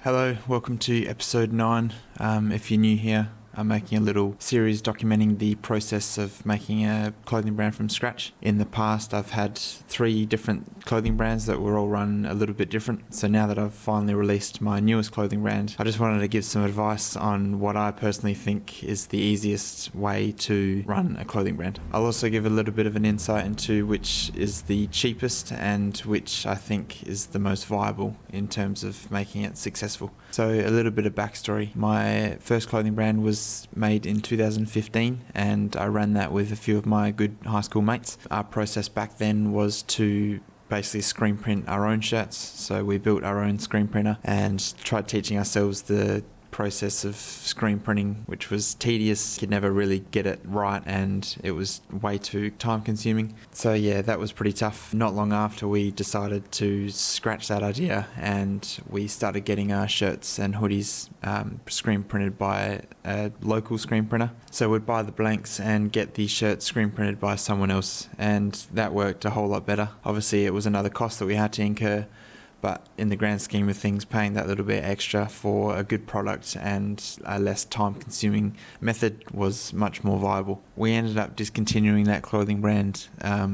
Hello, welcome to episode 9. If you're new here, I'm making a little series documenting the process of making a clothing brand from scratch. In the past, I've had 3 different clothing brands that were all run a little bit different. So now that I've finally released my newest clothing brand, I just wanted to give some advice on what I personally think is the easiest way to run a clothing brand. I'll also give a little bit of an insight into which is the cheapest and which I think is the most viable in terms of making it successful. So a little bit of backstory. My first clothing brand was made in 2015 and I ran that with a few of my good high school mates. Our process back then was to basically screen print our own shirts. So we built our own screen printer and tried teaching ourselves the process of screen printing, which was tedious. You could never really get it right and it was way too time consuming. So yeah, that was pretty tough. Not long after, we decided to scratch that idea and we started getting our shirts and hoodies screen printed by a local screen printer. So we'd buy the blanks and get the shirts screen printed by someone else, and that worked a whole lot better. Obviously it was another cost that we had to incur, but in the grand scheme of things, paying that little bit extra for a good product and a less time-consuming method was much more viable. We ended up discontinuing that clothing brand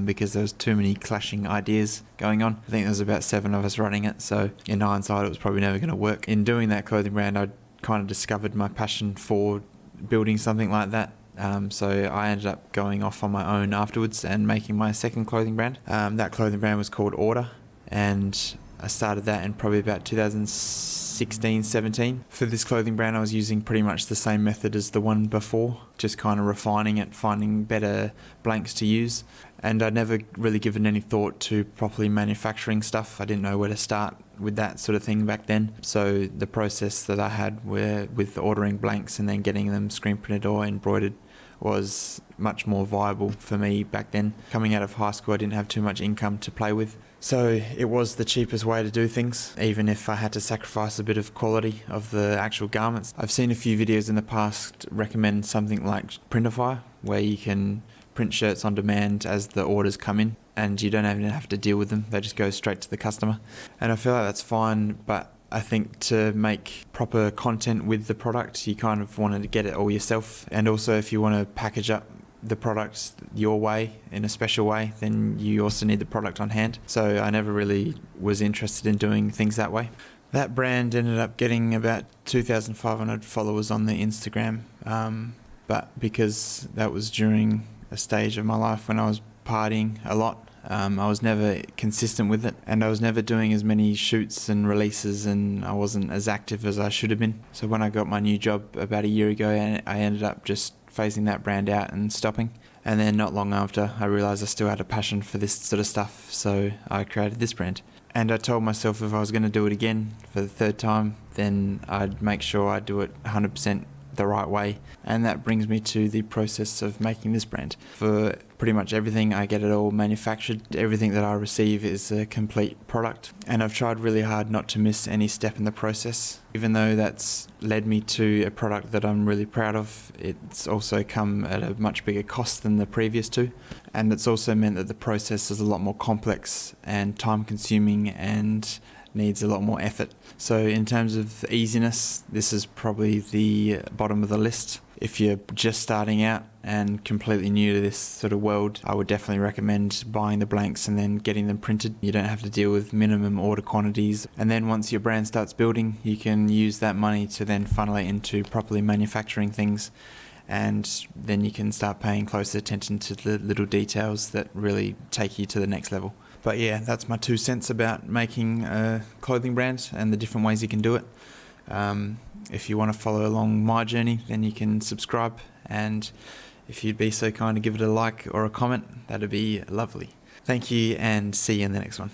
because there was too many clashing ideas going on. I think there was about 7 of us running it, so in hindsight it was probably never going to work. In doing that clothing brand, I kind of discovered my passion for building something like that. So I ended up going off on my own afterwards and making my second clothing brand. That clothing brand was called Order, and I started that in probably about 2016-17. For this clothing brand, I was using pretty much the same method as the one before, just kind of refining it, finding better blanks to use. And I'd never really given any thought to properly manufacturing stuff. I didn't know where to start with that sort of thing back then. So the process that I had with ordering blanks and then getting them screen printed or embroidered was much more viable for me back then. Coming out of high school, I didn't have too much income to play with. So it was the cheapest way to do things, even if I had to sacrifice a bit of quality of the actual garments. I've seen a few videos in the past recommend something like Printify, where you can print shirts on demand as the orders come in and you don't even have to deal with them. They just go straight to the customer. And I feel like that's fine, but I think to make proper content with the product, you kind of wanted to get it all yourself. And also if you want to package up the product your way, in a special way, then you also need the product on hand. So I never really was interested in doing things that way. That brand ended up getting about 2,500 followers on the Instagram, but because that was during a stage of my life when I was partying a lot, I was never consistent with it, and I was never doing as many shoots and releases, and I wasn't as active as I should have been. So when I got my new job about a year ago, I ended up just phasing that brand out and stopping. And then not long after, I realised I still had a passion for this sort of stuff, so I created this brand. And I told myself if I was going to do it again for the 3rd time, then I'd make sure I do it 100% the right way. And that brings me to the process of making this brand. For pretty much everything, I get it all manufactured. Everything that I receive is a complete product, and I've tried really hard not to miss any step in the process. Even though that's led me to a product that I'm really proud of, it's also come at a much bigger cost than the previous 2, and it's also meant that the process is a lot more complex and time consuming and needs a lot more effort. So in terms of easiness, this is probably the bottom of the list. If you're just starting out and completely new to this sort of world, I would definitely recommend buying the blanks and then getting them printed. You don't have to deal with minimum order quantities. And then once your brand starts building, you can use that money to then funnel it into properly manufacturing things. And then you can start paying closer attention to the little details that really take you to the next level. But yeah, that's my 2 cents about making a clothing brand and the different ways you can do it. If you want to follow along my journey, then you can subscribe, and if you'd be so kind to give it a like or a comment, that'd be lovely. Thank you, and see you in the next one.